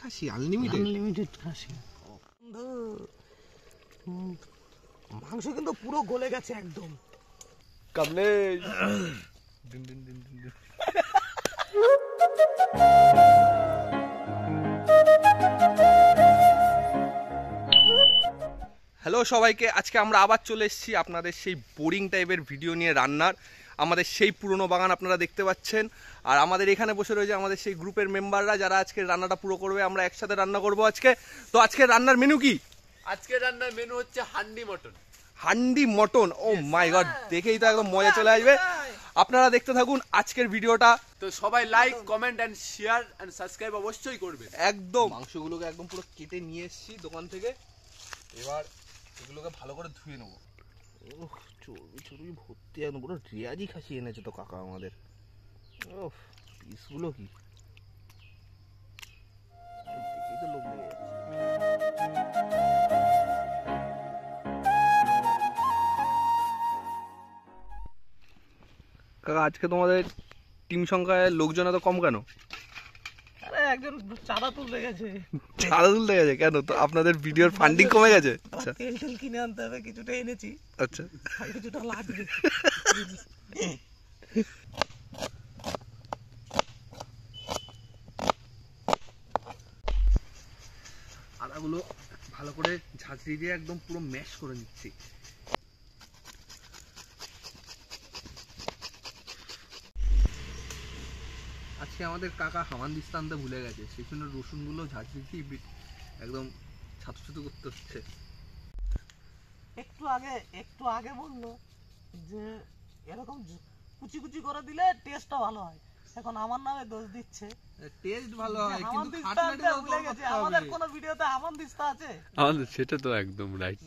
খাসি unlimited খাসি। মাংস কিন্তু পুরো গলে গেছে একদম। কামলে হ্যালো সবাইকে, আজকে আমরা আবার চলে এসেছি আপনাদের সেই বোরিং টাইপের ভিডিও নিয়ে রান্নার। আমাদের সেই পুরনো বাগান আপনারা দেখতে পাচ্ছেন, আর আমাদের এখানে বসে রয়েছে আমাদের সেই গ্রুপের মেম্বাররা যারা আজকে রান্নাটা পুরো করবে। আমরা একসাথে রান্না করব আজকে। তো আজকে রান্নার মেনু কি? আজকে রান্নার মেনু হচ্ছে হান্ডি মটন। হান্ডি মটন, ও মাই গড, দেখেই তো একদম মজা চলে আসবে। আপনারা দেখতে থাকুন আজকের ভিডিওটা। তো সবাই like, comment and share and subscribe অবশ্যই করবেন। একদম মাংসগুলোকে একদম পুরো কেটে নিয়ে এসেছি দোকান থেকে। এবার এগুলোকে ভালো করে ধুয়ে নেবো। ওহ, চর্বি চর্বি ভর্তি, একদম পুরো রেয়াজি খাসি এনেছে তো কাকা আমাদের। ও পিসগুলো কি দেখেই তো লোভ লেগে যাচ্ছে। কাকা, আজকে তোমাদের টিম সংখ্যায় লোকজন এত কম কেন? আরে একজন চাঁদা তুলতে গেছে। চাঁদা তুলতে গেছে কেন? তো আপনাদের ভিডিওর ফান্ডিং কমে গেছে? আচ্ছা, তেল তেল কিনে আনতে হবে, কিছুটা এনেছি। আচ্ছা, কিছুটা লাগবে। আদাগুলো ভালো করে ঝাঁঝরি দিয়ে একদম পুরো ম্যাশ করে নিচ্ছি। আজকে আমাদের কাকা হামানদিস্তা আনতে ভুলে গেছে, সেই জন্য রসুনগুলো ঝাঁঝরি দিয়ে একদম ছাতু ছাতু করতে হচ্ছে। একটু আগে বললো যে এরকম কুচি কুচি করে দিলে টেস্টটা ভালো হয়। এখন আমার নামে দোষ দিচ্ছে। টেস্ট ভালো হয় কিন্তু হামানদিস্তা আনতে ভুলে গেছে। আমাদের কোন ভিডিওতে হামানদিস্তা আছে? আমাদের সেটা তো একদম রাইট।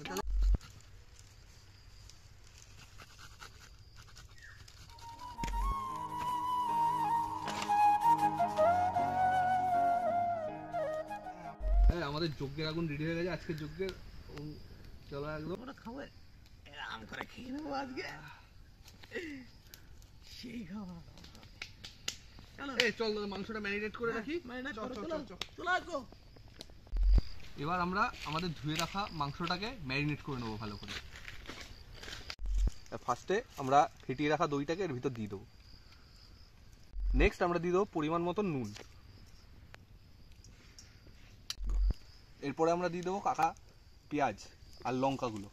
আমাদের যজ্ঞের আগুন রেডি হয়ে গেছে। আজকের যজ্ঞের চলো একদম খাবো, আরাম করে খেয়ে নেবো আজকে। সেই খাবার। চল মাংসটা ম্যারিনেট করে রাখি। এবার আমরা আমাদের ধুয়ে রাখা মাংসটাকে ম্যারিনেট করে নেবো ভালো করে। ফার্স্টে আমরা ফেটিয়ে রাখা দইটাকে এর ভিতর দিয়ে দেবো। নেক্সট আমরা দিয়ে দেবো পরিমাণ মতো নুন। এরপরে আমরা দিয়ে দেবো কাকা পেঁয়াজ আর লঙ্কাগুলো।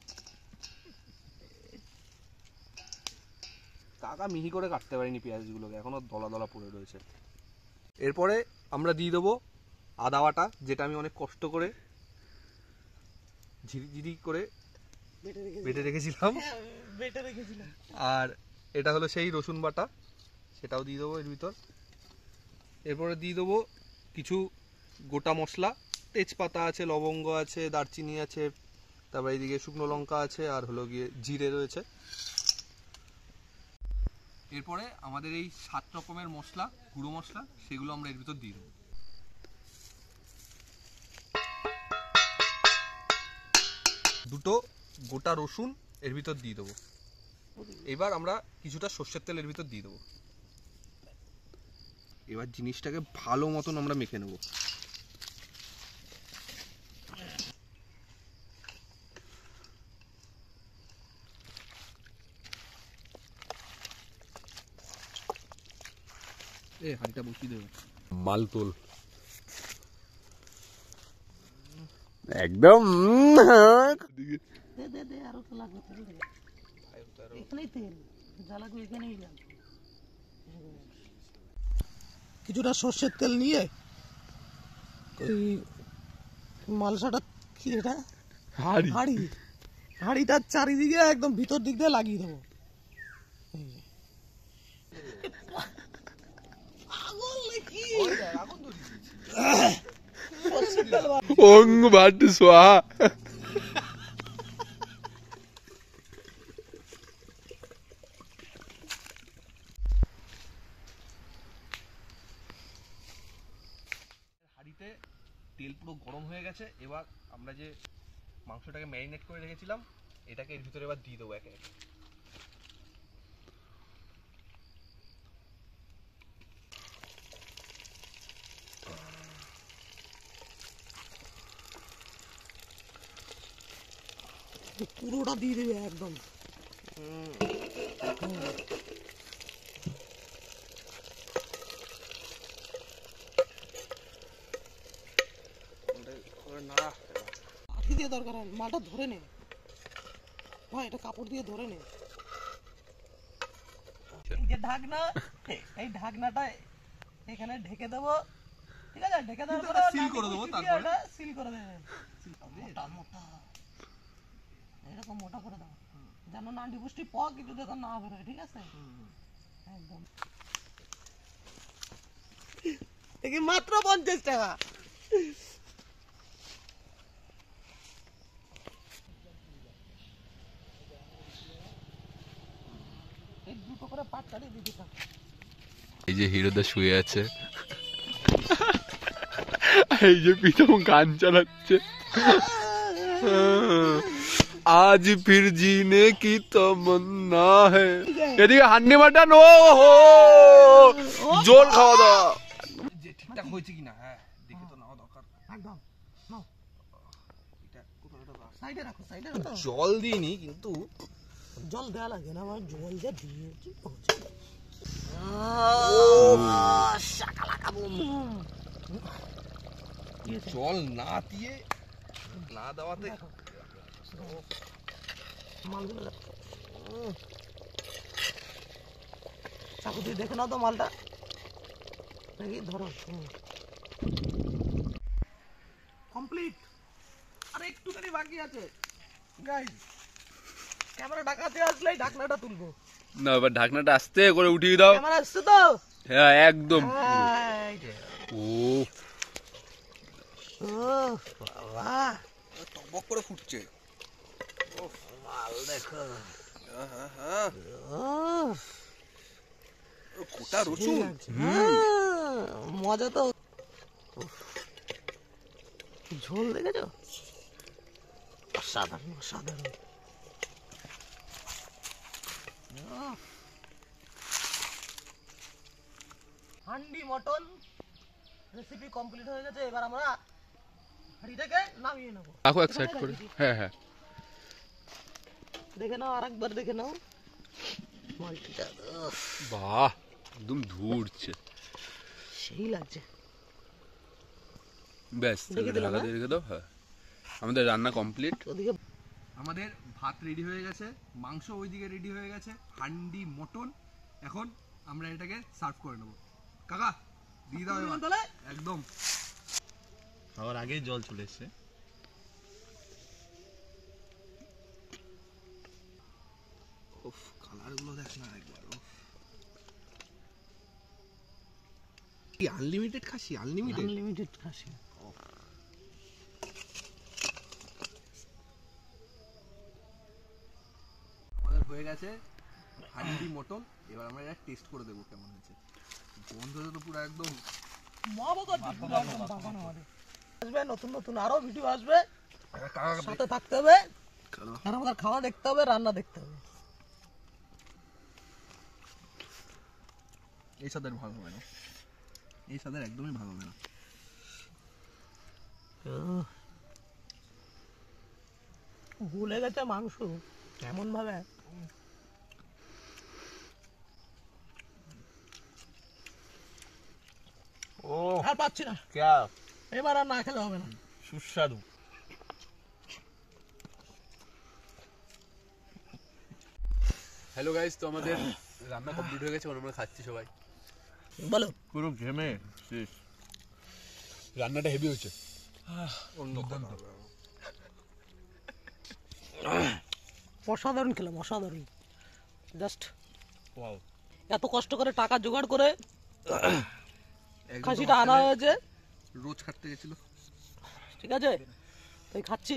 কাকা মিহি করে কাটতে পারিনি পেঁয়াজগুলোকে, এখনো দলা দলা পড়ে রয়েছে। এরপরে আমরা দিয়ে দেবো আদা বাটা, যেটা আমি অনেক কষ্ট করে ঝিরি করে বেটে রেখেছিলাম। আর এটা হলো সেই রসুন বাটা, সেটাও দিয়ে দেবো এর ভিতর। এরপরে দিয়ে দেবো কিছু গোটা মশলা, তেজপাতা আছে, লবঙ্গ আছে, দারচিনি আছে, তারপরে এইদিকে শুকনো লঙ্কা আছে, আর হলো গিয়ে জিরে রয়েছে। এরপরে আমাদের এই 7 রকমের মশলা, গুঁড়ো মশলা, সেগুলো আমরা এর ভিতর দিয়ে দেবো। দুটো গোটা রসুন এর ভিতর দিয়ে দেবো। এবার আমরা কিছুটা সর্ষের তেল এর ভিতর দিয়ে দেবো। এবার জিনিসটাকে ভালো মতন আমরা মেখে নেব। হাঁড়িটা বসিয়ে দেবে, মালতোল একদম। আরো তো লাগবে তেল, এখানেই তেল যা লাগবে এখানেই লাগবে। কিছুটা সর্ষের তেল নিয়ে ওই মালসাটা কি এটা হাঁড়িটার চারিদিকে একদম ভিতর দিক দিয়ে লাগিয়ে দেবো। হাঁড়িতে তেল পুরো গরম হয়ে গেছে। এবার আমরা যে মাংসটাকে ম্যারিনেট করে রেখেছিলাম এটাকে এর ভিতরে এবার দিয়ে দেবো একে একে। পুরোটা দিয়ে দেবে একদম। লাঠি দিয়ে দরকার হয় না, মালটা ধরে নে ভাই, এটা কাপড় দিয়ে ধরে নে। এই যে ঢাকনা, এই ঢাকনাটা এখানে ঢেকে দেবো, ঠিক আছে? ঢেকে দেওয়ার পরে সিল করে দেবো, তারপরে সিল করে দেবে। মোটা মোটা এরকম মোটা করে দাও, যেন নান্ডি পুষ্টি পাওয়া কিছু দেখো না বেরোয়, ঠিক আছে? একদম। দেখি মাত্র 50 টাকা। এই দুটো করে পাট কাটিয়ে দিতে থাক। এই যে হিরোদা শুয়ে আছে, এই যে প্রীতম গান চালাচ্ছে, আজ ফির জিনে কি তমন্না হ্যায়। এদিকে হান্ডি মাটন, ও হো জোর খাওয়া দাওয়া। যে ঠিকঠাক হয়েছে কিনা, হ্যাঁ দেখে তো নেওয়া দরকার। একদম নাও, এটা কোথায় রাখা? সাইডে রাখো, সাইডে রাখো। জল দিইনি কিন্তু জল দেওয়া লাগে না, আমার জল যা দিয়েছি। জল না দিয়ে না দেওয়াতে মালগুলো দেখো। চাকু দিয়ে দেখে নাও তো মালটা নাকি, ধরো। কমপ্লিট, আরে একটুখানি বাকি আছে গাইস। ক্যামেরা ঢাকাতে আসলেই ঢাকনাটা তুলবো। না, এবার ঢাকনাটা আস্তে করে উঠিয়ে দাও। ক্যামেরা আসছে তো? হ্যাঁ একদম। এই যে। ও ও বাবা, টকবক করে ফুটছে। মাল দেখো। গোটা রসুন, মজা তো। ঝোল দেখেছো? অসাধারণ, অসাধারণ। হান্ডি মটন রেসিপি কমপ্লিট হয়ে গেছে। এবার আমরা হাঁড়িটাকে নামিয়ে নেবো। রাখো এক সাইড করে। হ্যাঁ হ্যাঁ, দেখে নাও, আরেকবার দেখে নাও মালটা। বাহ একদম ধুরছে, সেই লাগছে। ব্যাস দেখে দিলাম, ঢাকা দিয়ে রেখে দাও। হ্যাঁ, আমাদের রান্না কমপ্লিট। ওদিকে আমাদের ভাত রেডি হয়ে গেছে, মাংস ওইদিকে রেডি হয়ে গেছে, হান্ডি মটন। এখন আমরা এটাকে সার্ভ করে নেব। কাকা দিয়ে দাও এবার। তাহলে একদম খাওয়ার আগেই জল চলে এসছে। উফ, কালারগুলো দেখ না একবার। উফ, কি আনলিমিটেড খাসি, আনলিমিটেড। আনলিমিটেড খাসি। আমাদের হয়ে গেছে হান্ডি মটন। এবার আমরা এটা টেস্ট করে দেবো কেমন হয়েছে। গন্ধটা তো পুরো একদম আসবে, নতুন নতুন আরো ভিডিও আসবে, কাকা সাথে থাকতে হবে। আর আমাদের খাওয়া দেখতে হবে, রান্না দেখতে হবে। এই স্বাদের ভালো হবে না, এই স্বাদের একদমই ভালো হবে না। ভুলে গেছে মাংস এমন ভাবে। ও আর পাচ্ছি না, ক্যা এবার আর না খেলে হবে না। সুস্বাদু। হ্যালো গাইস, তো আমাদের রান্না কমপ্লিট হয়ে গেছে, আমরা খাচ্ছি সবাই। বলো। পুরো ঘেমে শেষ। রান্নাটা হেভি হয়েছে। অসাধারণ খেলাম, অসাধারণ। জাস্ট ওয়াও, এত কষ্ট করে টাকা জোগাড় করে একদম খাসিটা আনা হয়েছে, রোজ খাটতে গেছিল। ঠিক আছে? তাই খাচ্ছি।